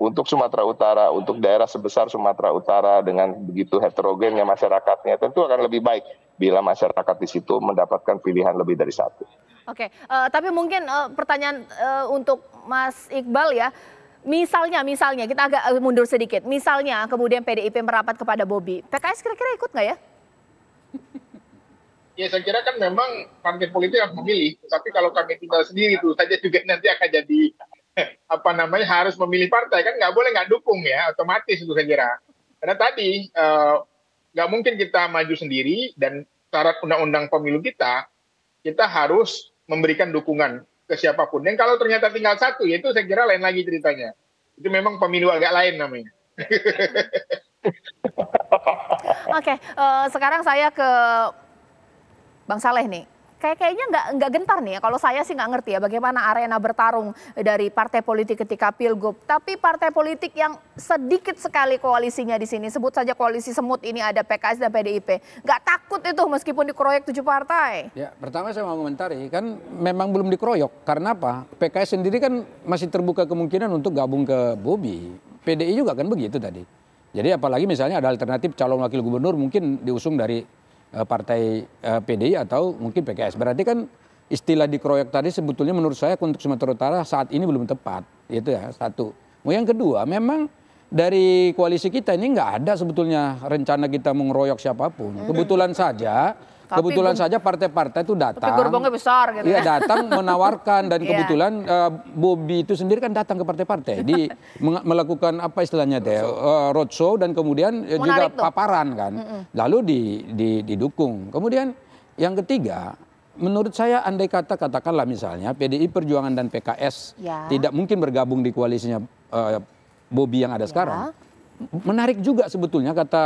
untuk Sumatera Utara, untuk daerah sebesar Sumatera Utara dengan begitu heterogennya masyarakatnya, tentu akan lebih baik bila masyarakat di situ mendapatkan pilihan lebih dari satu. Oke, tapi mungkin pertanyaan untuk Mas Iqbal ya. Misalnya kita agak mundur sedikit. Misalnya kemudian PDIP merapat kepada Bobi, PKS kira-kira ikut nggak ya? Ya, saya kira kan memang partai politik harus memilih. Tapi kalau kami tinggal sendiri itu saja juga nanti akan jadi harus memilih partai, kan nggak boleh nggak dukung ya, otomatis itu saya kira. Karena tadi nggak mungkin kita maju sendiri, dan syarat undang-undang pemilu kita harus memberikan dukungan ke siapapun. Dan kalau ternyata tinggal satu, ya itu saya kira lain lagi ceritanya. Itu memang pemilu agak lain namanya. Oke, sekarang saya ke Bang Saleh nih. Kayaknya nggak gentar nih ya. Kalau saya sih nggak ngerti ya bagaimana arena bertarung dari partai politik ketika pilgub. Tapi partai politik yang sedikit sekali koalisinya di sini, sebut saja koalisi semut ini, ada PKS dan PDIP. Nggak takut itu meskipun dikeroyok 7 partai? Ya, pertama saya mau komentari, kan memang belum dikeroyok. Karena apa? PKS sendiri kan masih terbuka kemungkinan untuk gabung ke Bobi. PDI juga kan begitu tadi. Jadi apalagi misalnya ada alternatif calon wakil gubernur mungkin diusung dari partai PDI atau mungkin PKS. Berarti kan istilah dikeroyok tadi sebetulnya menurut saya untuk Sumatera Utara saat ini belum tepat. Itu ya, satu. Yang kedua, memang dari koalisi kita ini nggak ada sebetulnya rencana kita mengeroyok siapapun. Kebetulan saja partai-partai itu datang. Tapi gerbongnya besar gitu ya. Ya, datang menawarkan, dan kebetulan Bobi itu sendiri kan datang ke partai-partai. Melakukan apa istilahnya roadshow, dan kemudian juga paparan kan. Lalu didukung. Kemudian yang ketiga, menurut saya andai katakanlah misalnya PDI Perjuangan dan PKS tidak mungkin bergabung di koalisinya Bobi yang ada sekarang. Menarik juga sebetulnya kata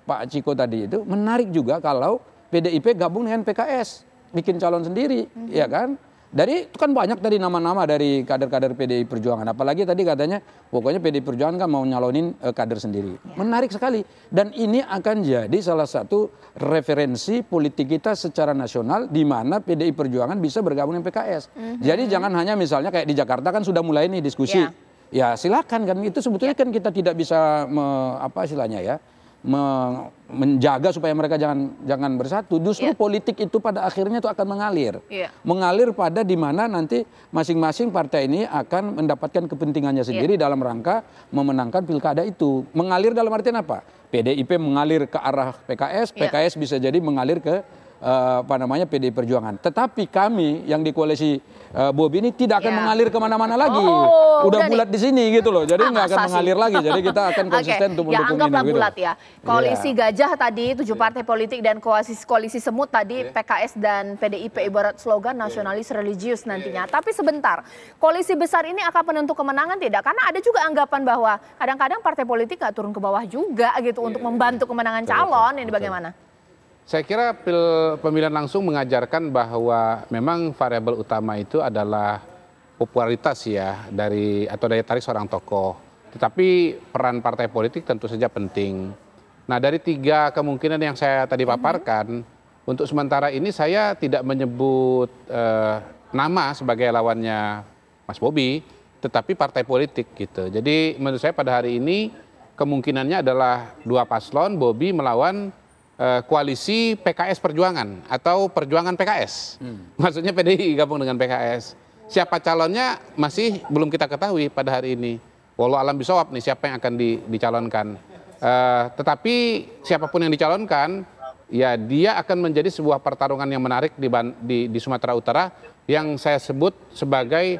Pak Ciko tadi itu, menarik juga kalau PDIP gabung dengan PKS, bikin calon sendiri, ya kan? Itu kan banyak tadi nama-nama dari kader-kader PDI Perjuangan, apalagi tadi katanya pokoknya PDI Perjuangan kan mau nyalonin kader sendiri. Menarik sekali, dan ini akan jadi salah satu referensi politik kita secara nasional di mana PDI Perjuangan bisa bergabung dengan PKS. Jadi jangan hanya misalnya kayak di Jakarta kan sudah mulai nih diskusi. Ya silakan kan, itu sebetulnya kan kita tidak bisa menjaga supaya mereka jangan bersatu. Justru politik itu pada akhirnya itu akan mengalir. Mengalir pada di mana nanti masing-masing partai ini akan mendapatkan kepentingannya sendiri dalam rangka memenangkan pilkada itu. Mengalir dalam artian apa? PDIP mengalir ke arah PKS, PKS bisa jadi mengalir ke PDI Perjuangan. Tetapi kami yang di koalisi Bobi ini tidak akan mengalir kemana-mana lagi. Udah bulat di sini gitu loh. Jadi nggak akan mengalir lagi. Jadi kita akan konsisten untuk mendukung ini. Anggaplah bulat ya. Koalisi gajah tadi 7 partai politik, dan koalisi semut tadi PKS dan PDIP ibarat slogan nasionalis religius nantinya. Tapi sebentar, koalisi besar ini akan penentu kemenangan tidak? Karena ada juga anggapan bahwa kadang-kadang partai politik nggak turun ke bawah juga gitu untuk membantu kemenangan calon. Ini bagaimana? Saya kira pemilihan langsung mengajarkan bahwa memang variabel utama itu adalah popularitas ya atau daya tarik seorang tokoh. Tetapi peran partai politik tentu saja penting. Nah, dari 3 kemungkinan yang saya tadi paparkan, untuk sementara ini saya tidak menyebut nama sebagai lawannya Mas Bobi, tetapi partai politik gitu. Jadi menurut saya pada hari ini kemungkinannya adalah 2 paslon, Bobi melawan koalisi PKS Perjuangan atau Perjuangan PKS. Maksudnya PDI gabung dengan PKS. Siapa calonnya masih belum kita ketahui pada hari ini. Walau alam bisawab nih siapa yang akan dicalonkan. Tetapi siapapun yang dicalonkan, ya dia akan menjadi sebuah pertarungan yang menarik di Sumatera Utara yang saya sebut sebagai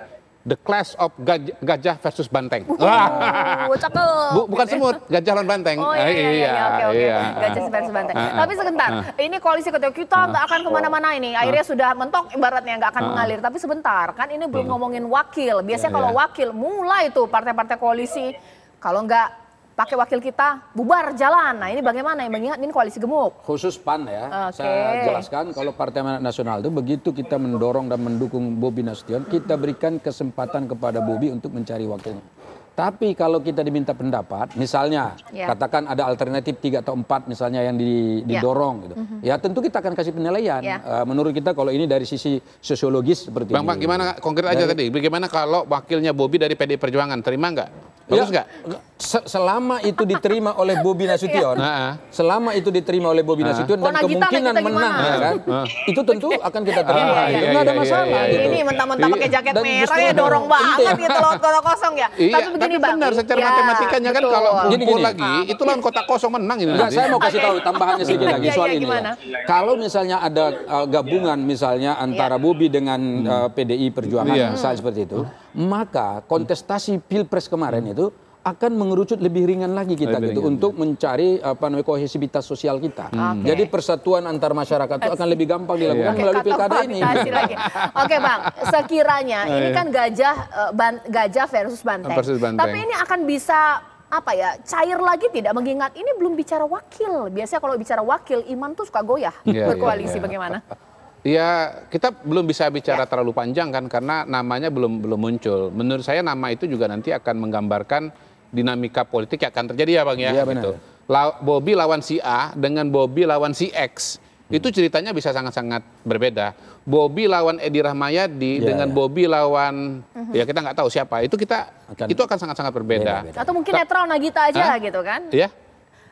The Clash of Gajah versus Banteng. Cakep. Bukan semut, gajah lawan banteng. Oh iya, oke. Gajah versus banteng. Tapi sebentar, ini koalisi ketika kita nggak akan kemana-mana ini. Akhirnya sudah mentok ibaratnya nggak akan mengalir. Tapi sebentar, kan ini belum ngomongin wakil. Biasanya kalau wakil mulai tuh partai-partai koalisi, kalau nggak pakai wakil kita, bubar jalan. Nah ini bagaimana? Mengingat ini koalisi gemuk. Khusus PAN ya, saya jelaskan kalau Partai Amanat Nasional itu begitu kita mendorong dan mendukung Bobi Nasution, kita berikan kesempatan kepada Bobi untuk mencari wakilnya. Tapi kalau kita diminta pendapat, misalnya katakan ada alternatif 3 atau 4 misalnya yang didorong gitu. Ya tentu kita akan kasih penilaian. Menurut kita kalau ini dari sisi sosiologis seperti ini. Bang, gimana konkret aja tadi? Bagaimana kalau wakilnya Bobi dari PDI Perjuangan, terima nggak? Bagus nggak? Selama itu diterima oleh Bobi Nasution, selama itu diterima oleh Bobi Nasution dan kemungkinan menang, ya kan? Itu tentu akan kita terima. Nggak ada masalah. Ini mentah-mentah pakai jaket merah ya dorong banget gitu loh, kota kosong ya. Tapi begini Bang. Benar, secara matematikanya kan kalau kumpul lagi, itu lawan kota kosong menang ini. Enggak, saya mau kasih tahu tambahannya sedikit lagi soal ini. Kalau misalnya ada gabungan misalnya antara Bobi dengan PDI Perjuangan, misalnya seperti itu, maka kontestasi Pilpres kemarin itu akan mengerucut lebih ringan lagi kita gitu untuk mencari kohesivitas sosial kita. Jadi persatuan antar masyarakat itu akan lebih gampang dilakukan melalui pilkada ini. Oke Bang, sekiranya ini kan gajah versus banteng. Tapi ini akan bisa cair lagi tidak, mengingat ini belum bicara wakil. Biasanya kalau bicara wakil iman tuh suka goyah berkoalisi. Bagaimana? Ya, kita belum bisa bicara terlalu panjang kan karena namanya belum muncul. Menurut saya nama itu juga nanti akan menggambarkan dinamika politik yang akan terjadi ya Bang ya. Gitu. Bobi lawan si A dengan Bobi lawan si X. Itu ceritanya bisa sangat-sangat berbeda. Bobi lawan Edi Rahmayadi dengan Bobi lawan ya kita nggak tahu siapa. Itu akan sangat-sangat berbeda. Atau mungkin netral Nagita aja gitu kan? Iya.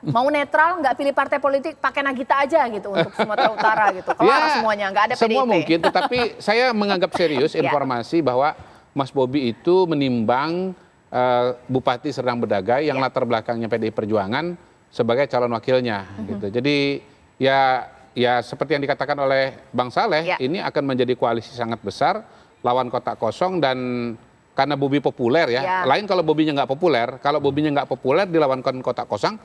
Mau netral, nggak pilih partai politik, pakai Nagita aja gitu untuk Sumatera Utara gitu. Kelar semuanya, nggak ada PDIP. Semua mungkin, tetapi saya menganggap serius informasi bahwa Mas Bobi itu menimbang Bupati Serdang Bedagai yang latar belakangnya PDI Perjuangan sebagai calon wakilnya. Gitu. Jadi ya seperti yang dikatakan oleh Bang Saleh, ini akan menjadi koalisi sangat besar lawan kotak kosong dan karena Bobi populer ya. Lain kalau Bobinya nggak populer, kalau Bobinya nggak populer dilawan kotak kosong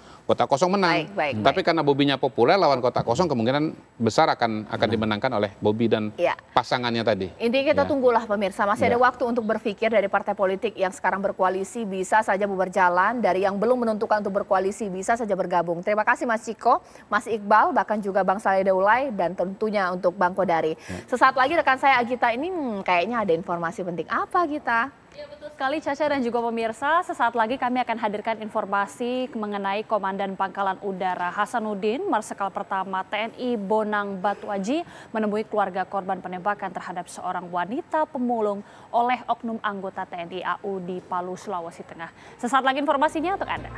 menang. Tapi karena Bobinya populer lawan kotak kosong kemungkinan besar akan dimenangkan oleh Bobi dan pasangannya tadi. Intinya kita tunggulah pemirsa, masih ada waktu untuk berpikir dari partai politik yang sekarang berkoalisi bisa saja berjalan, dari yang belum menentukan untuk berkoalisi bisa saja bergabung. Terima kasih Mas Ciko, Mas Iqbal, bahkan juga Bang Saleh Daulay dan tentunya untuk Bang Kodari. Sesaat lagi rekan saya Agita ini kayaknya ada informasi penting apa Gita? Ya betul sekali Caca dan juga pemirsa, sesaat lagi kami akan hadirkan informasi mengenai Komandan Pangkalan Udara Hasanuddin, Marsikal Pertama TNI Bonang Batuaji menemui keluarga korban penembakan terhadap seorang wanita pemulung oleh oknum anggota TNI AU di Palu, Sulawesi Tengah. Sesaat lagi informasinya untuk Anda.